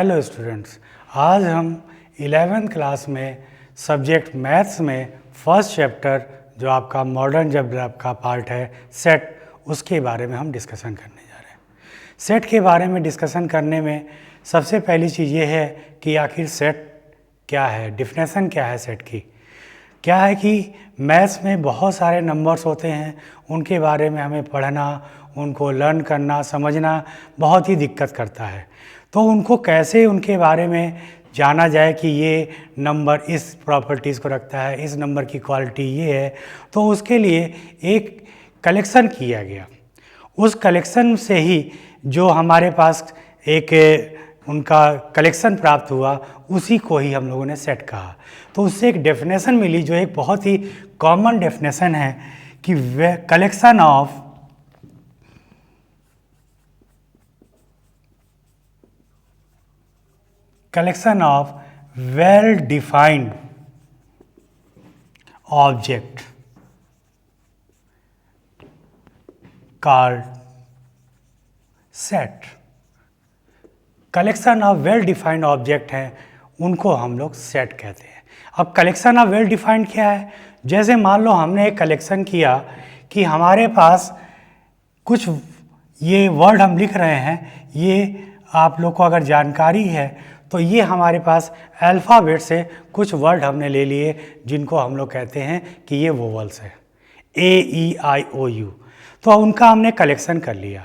Hello students, आज हम 11th class में सब्जेक्ट मैथ्स में फर्स्ट चैप्टर जो आपका मॉडर्न अलजेब्रा का पार्ट है सेट, उसके बारे में हम डिस्कशन करने जा रहे हैं। सेट के बारे में डिस्कशन करने में सबसे पहली चीज़ ये है कि आखिर सेट क्या है, डिफिनेशन क्या है सेट की। क्या है कि मैथ्स में बहुत सारे नंबर्स होते हैं, उनके बारे में हमें पढ़ना, उनको लर्न करना, समझना बहुत ही दिक्कत करता है। तो उनको कैसे उनके बारे में जाना जाए कि ये नंबर इस प्रॉपर्टीज़ को रखता है, इस नंबर की क्वालिटी ये है, तो उसके लिए एक कलेक्शन किया गया। उस कलेक्शन से ही जो हमारे पास एक उनका कलेक्शन प्राप्त हुआ, उसी को ही हम लोगों ने सेट कहा। तो उससे एक डेफिनेशन मिली जो एक बहुत ही कॉमन डेफिनेशन है कि collection of well defined object called set. Collection of well defined object हैं, उनको हम लोग सेट कहते हैं। अब कलेक्शन ऑफ वेल डिफाइंड क्या है? जैसे मान लो हमने एक कलेक्शन किया कि हमारे पास कुछ ये वर्ड हम लिख रहे हैं, ये आप लोग को अगर जानकारी है तो ये हमारे पास अल्फ़ाबेट से कुछ वर्ड हमने ले लिए जिनको हम लोग कहते हैं कि ये वोवल्स है, AEIOU। तो उनका हमने कलेक्शन कर लिया,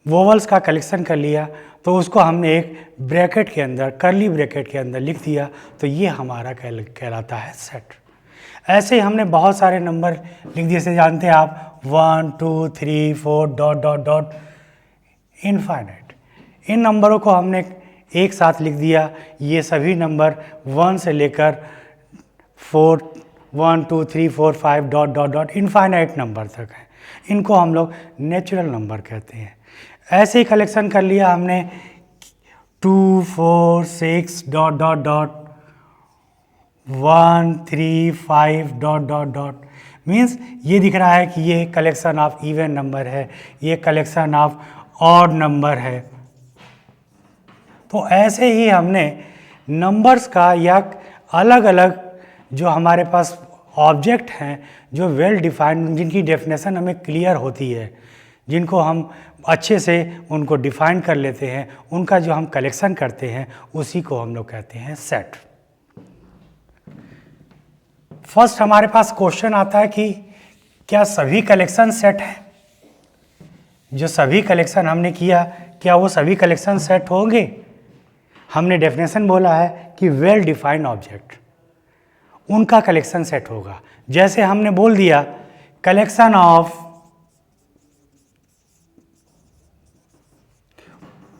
वोवल्स का कलेक्शन कर लिया, तो उसको हमने एक ब्रैकेट के अंदर, करली ब्रैकेट के अंदर लिख दिया, तो ये हमारा कहलाता है सेट। ऐसे ही हमने बहुत सारे नंबर लिख दिए, जैसे जानते हैं आप 1 2 3 4 डॉट डॉट डॉट इनफाइनाइट। इन नंबरों को हमने एक साथ लिख दिया। ये सभी नंबर 1 से लेकर 4 1 2 3 4 5 dot dot dot infinite number तक हैं। इनको हम लोग नेचुरल नंबर कहते हैं। ऐसे ही कलेक्शन कर लिया हमने 2 4 6 dot dot dot 1 3 5 dot dot dot. Means ये दिख रहा है कि ये कलेक्शन ऑफ इवन नंबर है, ये कलेक्शन ऑफ ऑड नंबर है। तो ऐसे ही हमने नंबर्स का या अलग अलग जो हमारे पास ऑब्जेक्ट हैं जो वेल डिफाइंड, जिनकी डेफिनेशन हमें क्लियर होती है, जिनको हम अच्छे से उनको डिफाइन कर लेते हैं, उनका जो हम कलेक्शन करते हैं उसी को हम लोग कहते हैं सेट। फर्स्ट हमारे पास क्वेश्चन आता है कि क्या सभी कलेक्शन सेट हैं? जो सभी कलेक्शन हमने किया, क्या वो सभी कलेक्शन सेट होंगे? हमने डेफिनेशन बोला है कि वेल डिफाइंड ऑब्जेक्ट, उनका कलेक्शन सेट होगा। जैसे हमने बोल दिया collection of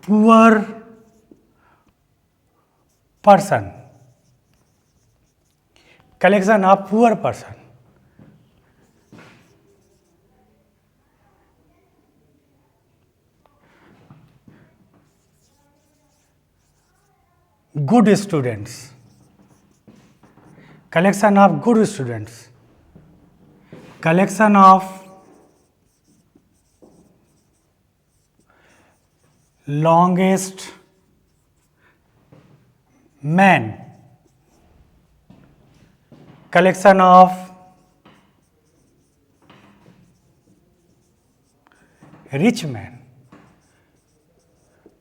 poor person, collection of poor person. Good students, collection of good students, collection of longest man, collection of rich man।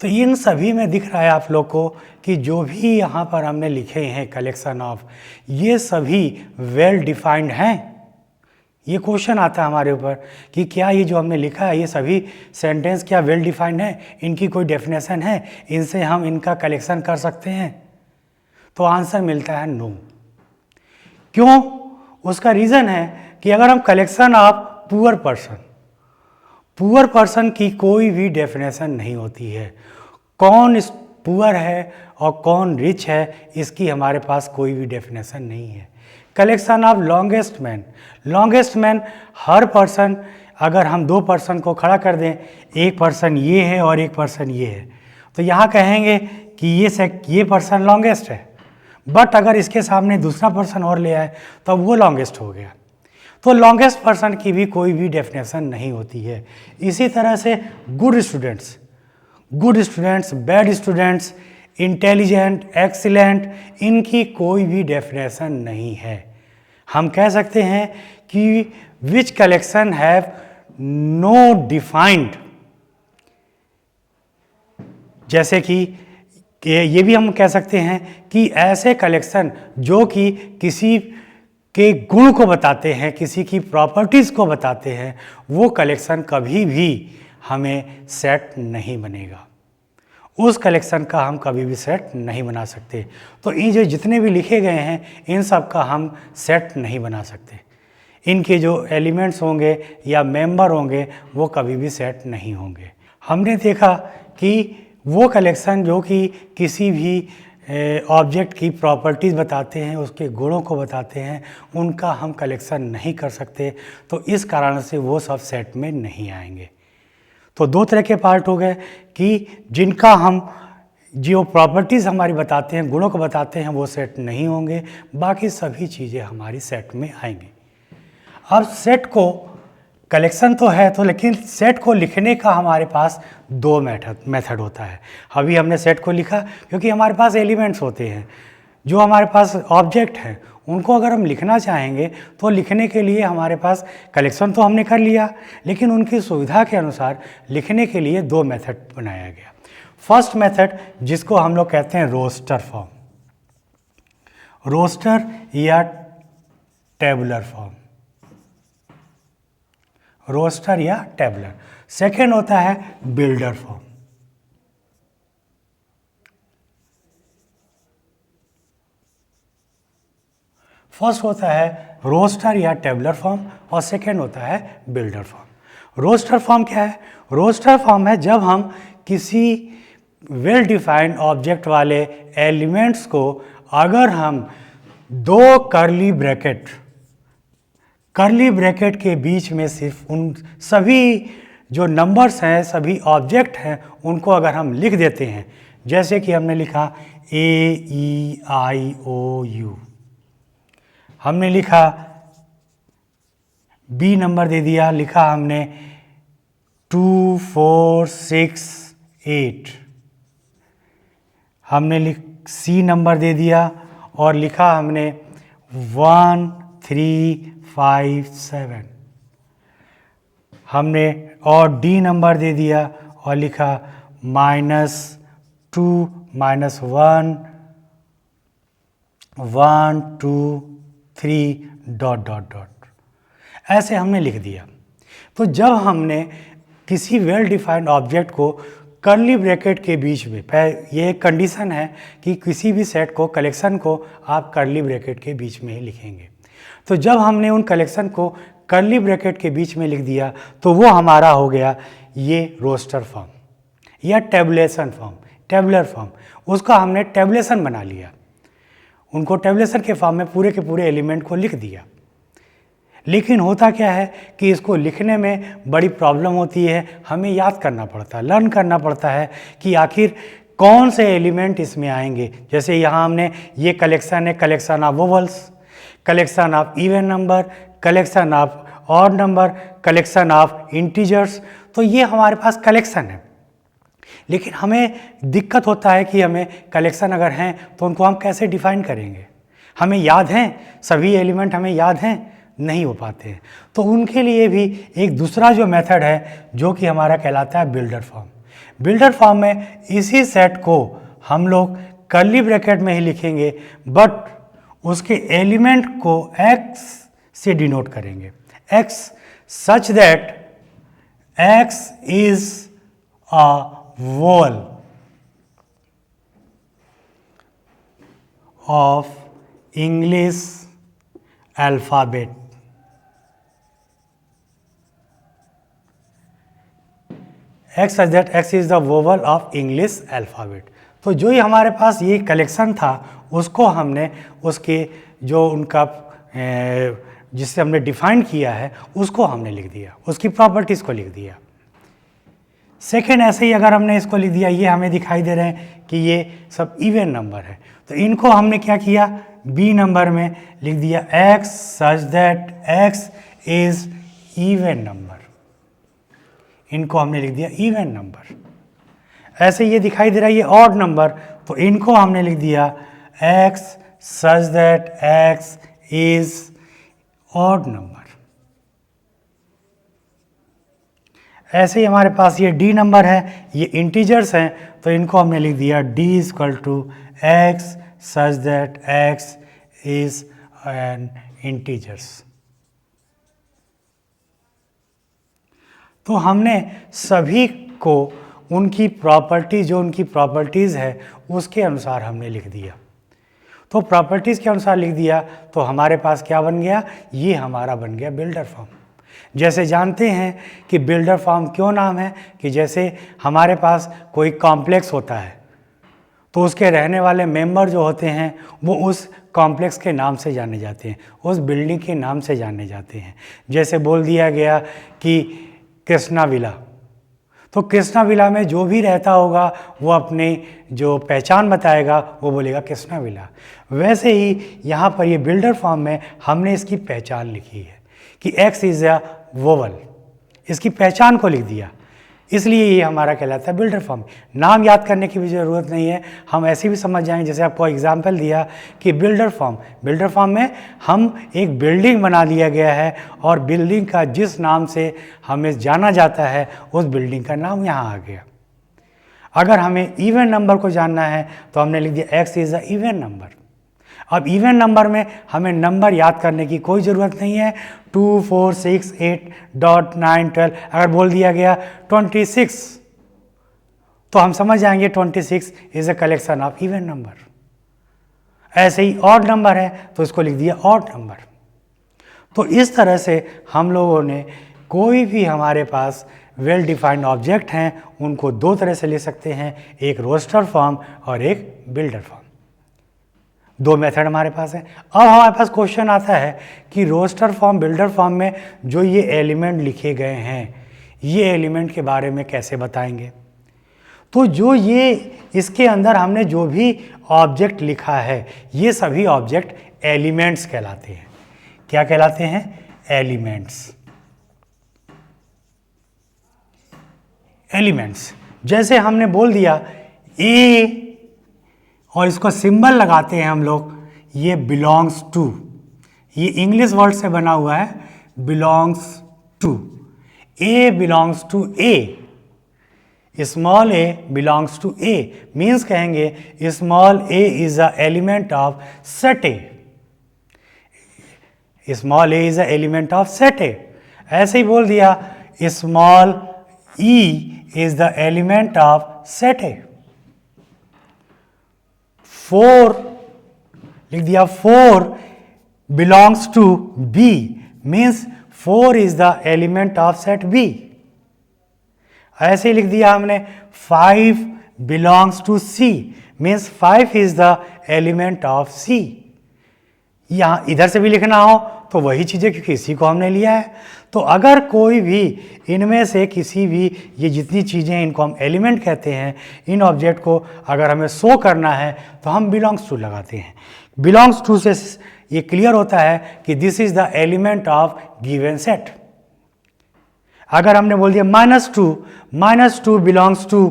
तो इन सभी में दिख रहा है आप लोग को कि जो भी यहाँ पर हमने लिखे हैं कलेक्शन ऑफ, ये सभी वेल डिफाइंड हैं। ये क्वेश्चन आता है हमारे ऊपर कि क्या ये जो हमने लिखा है ये सभी सेंटेंस क्या वेल डिफाइंड है, इनकी कोई डेफिनेशन है, इनसे हम इनका कलेक्शन कर सकते हैं? तो आंसर मिलता है नो। क्यों? उसका रीज़न है कि अगर हम collection of poor person, poor person की कोई भी डेफिनेशन नहीं होती है। कौन पुअर है और कौन रिच है, इसकी हमारे पास कोई भी डेफिनेशन नहीं है। Collection of longest man, longest man her person, अगर हम दो पर्सन को खड़ा कर दें, एक पर्सन ये है और एक पर्सन ये है, तो यहाँ कहेंगे कि ये पर्सन लॉन्गेस्ट है। बट अगर इसके सामने दूसरा पर्सन और ले आए तो वो लॉन्गेस्ट हो गया। तो लॉन्गेस्ट पर्सन की भी कोई भी डेफिनेशन नहीं होती है। इसी तरह से good students, bad students, intelligent, excellent, इनकी कोई भी डेफिनेशन नहीं है। हम कह सकते हैं कि विच कलेक्शन हैव नो डिफाइंड, जैसे कि ये भी हम कह सकते हैं कि ऐसे कलेक्शन जो कि किसी के गुण को बताते हैं, किसी की प्रॉपर्टीज़ को बताते हैं, वो कलेक्शन कभी भी हमें सेट नहीं बनेगा। उस कलेक्शन का हम कभी भी सेट नहीं बना सकते। तो ये जो जितने भी लिखे गए हैं इन सब का हम सेट नहीं बना सकते। इनके जो एलिमेंट्स होंगे या मेंबर होंगे वो कभी भी सेट नहीं होंगे। हमने देखा कि वो कलेक्शन जो कि किसी भी ऑब्जेक्ट की प्रॉपर्टीज़ बताते हैं, उसके गुणों को बताते हैं, उनका हम कलेक्शन नहीं कर सकते। तो इस कारण से वो सब सेट में नहीं आएंगे। तो दो तरह के पार्ट हो गए कि जिनका हम जो प्रॉपर्टीज़ हमारी बताते हैं, गुणों को बताते हैं, वो सेट नहीं होंगे, बाकी सभी चीज़ें हमारी सेट में आएंगी। अब सेट को कलेक्शन तो है तो, लेकिन सेट को लिखने का हमारे पास दो मेथड होता है। अभी हमने सेट को लिखा क्योंकि हमारे पास एलिमेंट्स होते हैं, जो हमारे पास ऑब्जेक्ट हैं, उनको अगर हम लिखना चाहेंगे तो लिखने के लिए हमारे पास कलेक्शन तो हमने कर लिया, लेकिन उनकी सुविधा के अनुसार लिखने के लिए दो मेथड बनाया गया। फर्स्ट मेथड जिसको हम लोग कहते हैं रोस्टर फॉर्म, रोस्टर या टेबुलर फॉर्म, रोस्टर या टेबुलर। सेकेंड होता है बिल्डर फॉर्म। फर्स्ट होता है रोस्टर या टेबुलर फॉर्म और सेकेंड होता है बिल्डर फॉर्म। रोस्टर फॉर्म क्या है? रोस्टर फॉर्म है जब हम किसी वेल डिफाइंड ऑब्जेक्ट वाले एलिमेंट्स को अगर हम दो कर्ली ब्रैकेट के बीच में सिर्फ उन सभी जो नंबर्स हैं, सभी ऑब्जेक्ट हैं, उनको अगर हम लिख देते हैं, जैसे कि हमने लिखा AEIOU, हमने लिखा B नंबर दे दिया, लिखा हमने 2 4 6 8, हमने C नंबर दे दिया और लिखा हमने 1 3 5 7, हमने और D नंबर दे दिया और लिखा -2 -1 1 2 3 ... ऐसे हमने लिख दिया। तो जब हमने किसी वेल डिफाइंड ऑब्जेक्ट को कर्ली ब्रैकेट के बीच में, ये एक कंडीशन है कि किसी भी सेट को, कलेक्शन को आप कर्ली ब्रैकेट के बीच में ही लिखेंगे। तो जब हमने उन कलेक्शन को कर्ली ब्रैकेट के बीच में लिख दिया तो वो हमारा हो गया ये रोस्टर फॉर्म या टेबुलेशन फॉर्म, टेबुलर फॉर्म। उसका हमने टेबुलेशन बना लिया, उनको टेबुलेशन के फॉर्म में पूरे के पूरे एलिमेंट को लिख दिया। लेकिन होता क्या है कि इसको लिखने में बड़ी प्रॉब्लम होती है, हमें याद करना पड़ता है, लर्न करना पड़ता है कि आखिर कौन से एलिमेंट इसमें आएंगे। जैसे यहाँ हमने ये कलेक्शन है, collection of vowels, collection of even number, collection of odd number, collection of integers. तो ये हमारे पास कलेक्शन है, लेकिन हमें दिक्कत होता है कि हमें कलेक्शन अगर हैं तो उनको हम कैसे डिफाइन करेंगे। हमें याद हैं, सभी एलिमेंट हमें याद हैं, नहीं हो पाते हैं। तो उनके लिए भी एक दूसरा जो मेथड है जो कि हमारा कहलाता है बिल्डर फॉर्म। बिल्डर फॉर्म में इसी सेट को हम लोग कर्ली ब्रैकेट में ही लिखेंगे, बट उसके एलिमेंट को x से डिनोट करेंगे, x such that x is a vowel of English alphabet. x such that x is the vowel of English alphabet। तो जो ही हमारे पास ये कलेक्शन था उसको हमने उसके जो उनका जिससे हमने डिफाइन किया है उसको हमने लिख दिया, उसकी प्रॉपर्टीज़ को लिख दिया। सेकेंड ऐसे ही अगर हमने इसको लिख दिया, ये हमें दिखाई दे रहे हैं कि ये सब इवन नंबर है, तो इनको हमने क्या किया, B नंबर में लिख दिया x such that x is even number, इनको हमने लिख दिया इवन नंबर। ऐसे ये दिखाई दे रहा है ये ऑड नंबर, तो इनको हमने लिख दिया x such that x is odd number। ऐसे ही हमारे पास ये d नंबर है, ये इंटीजर्स हैं, तो इनको हमने लिख दिया d equal to x such that x is an integers। तो हमने सभी को उनकी प्रॉपर्टी, जो उनकी प्रॉपर्टीज़ है उसके अनुसार हमने लिख दिया। तो प्रॉपर्टीज़ के अनुसार लिख दिया तो हमारे पास क्या बन गया, ये हमारा बन गया बिल्डर फॉर्म। जैसे जानते हैं कि बिल्डर फॉर्म क्यों नाम है, कि जैसे हमारे पास कोई कॉम्प्लेक्स होता है तो उसके रहने वाले मेंबर जो होते हैं वो उस कॉम्प्लेक्स के नाम से जाने जाते हैं, उस बिल्डिंग के नाम से जाने जाते हैं। जैसे बोल दिया गया कि कृष्णा विला, तो कृष्णा विला में जो भी रहता होगा वो अपने जो पहचान बताएगा वो बोलेगा कृष्णा विला। वैसे ही यहाँ पर ये बिल्डर फॉर्म में हमने इसकी पहचान लिखी है कि x इज़ अ वोवल, इसकी पहचान को लिख दिया, इसलिए ये हमारा कहलाता है बिल्डर फॉर्म। नाम याद करने की भी ज़रूरत नहीं है, हम ऐसे भी समझ जाएंगे। जैसे आपको एग्जांपल दिया कि बिल्डर फॉर्म में हम एक बिल्डिंग बना लिया गया है और बिल्डिंग का जिस नाम से हमें जाना जाता है उस बिल्डिंग का नाम यहाँ आ गया। अगर हमें इवन नंबर को जानना है तो हमने लिख दिया x is a even number. अब इवन नंबर में हमें नंबर याद करने की कोई ज़रूरत नहीं है। 2, 4, 6, 8, 9, 12, अगर बोल दिया गया 26 तो हम समझ जाएंगे 26 is a collection of even number. ऐसे ही ऑड नंबर है तो इसको लिख दिया ऑड नंबर। तो इस तरह से हम लोगों ने कोई भी हमारे पास वेल डिफाइंड ऑब्जेक्ट हैं उनको दो तरह से ले सकते हैं, एक रोस्टर फॉर्म और एक बिल्डर फॉर्म। दो मेथड हमारे पास है। अब हमारे पास क्वेश्चन आता है कि रोस्टर फॉर्म, बिल्डर फॉर्म में जो ये एलिमेंट लिखे गए हैं ये एलिमेंट के बारे में कैसे बताएंगे। तो जो ये इसके अंदर हमने जो भी ऑब्जेक्ट लिखा है ये सभी ऑब्जेक्ट एलिमेंट्स कहलाते हैं। क्या कहलाते हैं? एलिमेंट्स। एलिमेंट्स जैसे हमने बोल दिया ए और इसको सिंबल लगाते हैं हम लोग, ये बिलोंग्स टू, ये इंग्लिश वर्ड से बना हुआ है, belongs to. A belongs to A, small a belongs to A, means कहेंगे small a is a element of set A, small a is a element of set A. ऐसे ही बोल दिया small e is the element of set A. 4 लिख दिया, 4 belongs to B, means 4 is the element of set B. ऐसे ही लिख दिया हमने 5 belongs to C, means 5 is the element of C. यहाँ इधर से भी लिखना हो तो वही चीज़ें, क्योंकि इसी को हमने लिया है। तो अगर कोई भी इनमें से किसी भी, ये जितनी चीज़ें हैं इनको हम एलिमेंट कहते हैं, इन ऑब्जेक्ट को अगर हमें शो करना है तो हम बिलोंग्स टू लगाते हैं। बिलोंग्स टू से ये क्लियर होता है कि this is the element of given set. अगर हमने बोल दिया -2 belongs to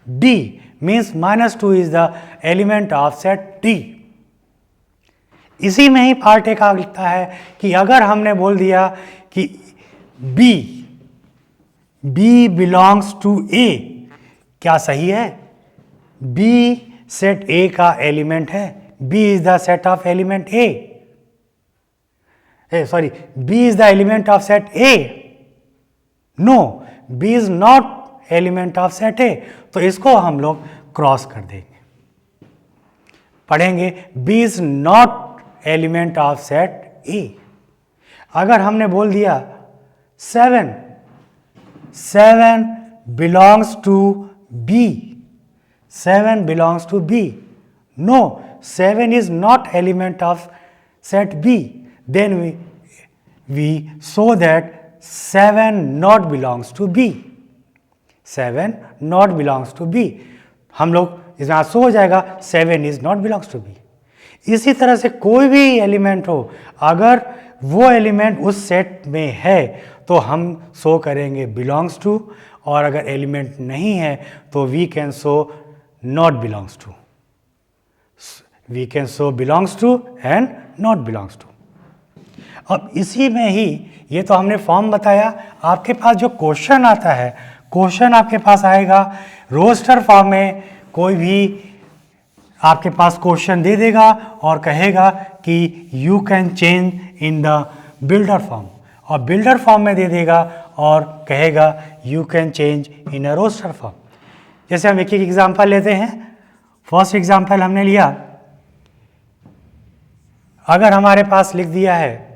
D, means -2 is the element of set D. इसी में ही पार्ट एक आता है कि अगर हमने बोल दिया कि B बिलोंग्स टू A, क्या सही है? B सेट A का एलिमेंट है, B is the set of element A, B is the element of set A। No, B is not element of set A, तो इसको हम लोग क्रॉस कर देंगे, पढ़ेंगे B is not element of set A। अगर हमने बोल दिया 7 belongs to B, 7 belongs to B, no, 7 is not element of set B, then we show that 7 not belongs to B, 7 not belongs to B। हम लोग इसमें show हो जाएगा 7 is not belongs to B। इसी तरह से कोई भी एलिमेंट हो, अगर वो एलिमेंट उस सेट में है तो हम शो करेंगे बिलोंग्स टू, और अगर एलिमेंट नहीं है तो we can show not belongs to. We can show belongs to and not belongs to. अब इसी में ही ये तो हमने फॉर्म बताया, आपके पास जो क्वेश्चन आता है, क्वेश्चन आपके पास आएगा रोस्टर फॉर्म में। कोई भी आपके पास क्वेश्चन दे देगा और कहेगा कि you can change in the builder form, और बिल्डर फॉर्म में दे देगा और कहेगा you can change in a roster form. जैसे हम एक एक एग्जांपल लेते हैं। फर्स्ट एग्जांपल हमने लिया, अगर हमारे पास लिख दिया है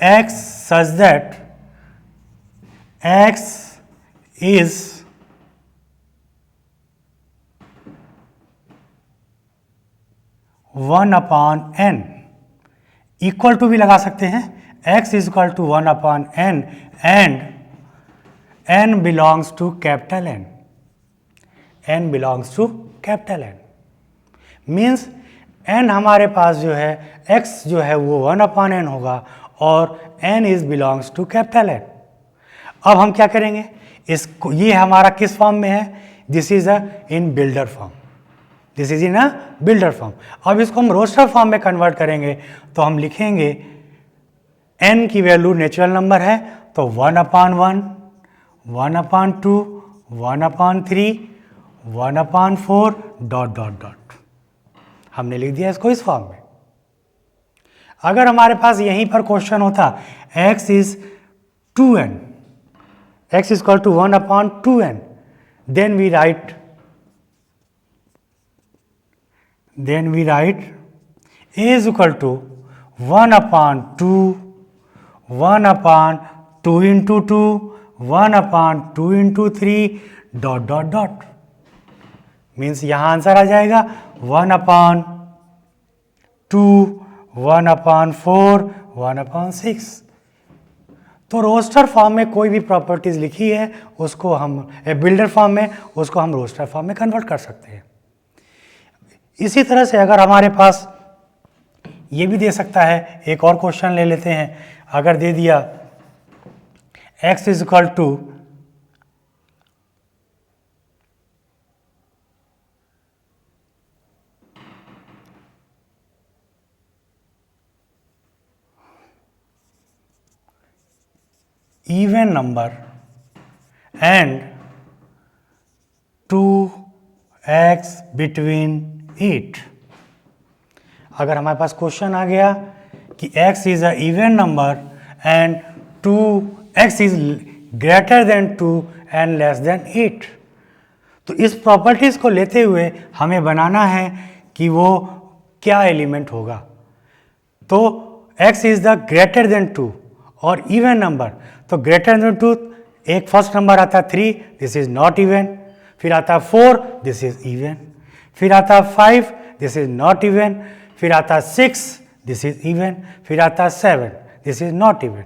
x such that x is one upon n, equal to भी लगा सकते हैं, x is equal to 1 upon n and n belongs to capital N, n belongs to capital N, means n हमारे पास जो है x जो है वो 1 अपॉन n होगा और n is belongs to capital N। अब हम क्या करेंगे, इसको, ये हमारा किस फॉर्म में है, this is a in builder form, this is in a builder form. अब इसको हम रोस्टर फॉर्म में कन्वर्ट करेंगे तो हम लिखेंगे n की वैल्यू नेचुरल नंबर है तो 1 upon 1, 1 upon 2, 1 upon 3, 1 upon 4 dot dot dot. हमने लिख दिया इसको इस फॉर्म में। अगर हमारे पास यहीं पर क्वेश्चन होता x is 2n, x is equal to 1 upon 2n, then we write a is equal to 1 upon 2, 1 upon 2 into 2, 1 upon 2 into 3 dot dot dot, means यहाँ आंसर आ जाएगा 1 upon 2, 1 upon 4, 1 upon 6। तो roster form में कोई भी properties लिखी है उसको हम बिल्डर फॉर्म में, उसको हम रोस्टर फॉर्म में कन्वर्ट कर सकते हैं। इसी तरह से अगर हमारे पास ये भी दे सकता है, एक और क्वेश्चन ले लेते हैं। अगर दे दिया x is equal to even number and 2x between 8। अगर हमारे पास क्वेश्चन आ गया कि x is a even number and 2x is greater than 2 and less than 8, तो इस प्रॉपर्टीज को लेते हुए हमें बनाना है कि वो क्या एलिमेंट होगा। तो x is the greater than 2 और इवन नंबर, तो ग्रेटर देन 2 एक फर्स्ट नंबर आता है 3, दिस इज नॉट इवन, फिर आता है 4, दिस इज इवन, फिर आता है 5, दिस इज नॉट इवन, फिर आता है 6, दिस इज इवन, फिर आता है 7, दिस इज नॉट इवन।